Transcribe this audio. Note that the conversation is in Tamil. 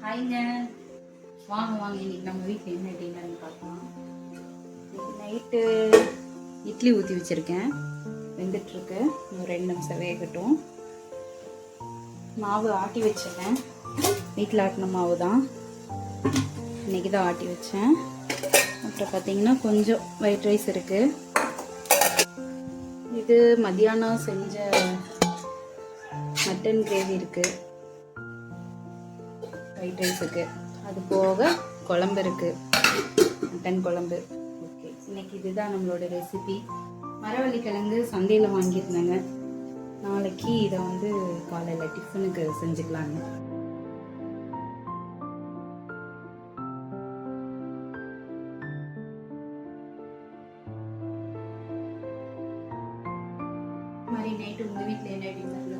ஹாய்ங்க, வாங்க வாங்க. இன்னைக்கு நம்ம வீட்டில் என்ன டின்னர்னு பார்க்கலாம். இன்னைக்கு நைட்டு இட்லி ஊற்றி வச்சுருக்கேன், வெந்துட்டுருக்கு. இன்னும் 2 நிமிஷம் வேகட்டும். மாவு ஆட்டி வச்சிடறேன். வீட்டில் ஆட்டின மாவு தான், இன்னைக்கு தான் ஆட்டி வச்சேன். அப்புறம் பார்த்தீங்கன்னா கொஞ்சம் ஒயிட் ரைஸ் இருக்குது. இது மத்தியானம் செஞ்ச மட்டன் கிரேவி இருக்குது ஒயிட் ரைஸுக்கு. அது போக குழம்பு இருக்குது, மட்டன் குழம்பு. ஓகே, இன்னைக்கு இதுதான் நம்மளோட ரெசிபி. மரவள்ளிக்கிழங்கு சந்தையில் வாங்கியிருந்தாங்க. நாளைக்கு இதை வந்து காலையில் டிஃபனுக்கு செஞ்சுக்கலாங்க. மாதிரி நைட்டு உங்கள் வீட்டில் என்ன டின்னர்?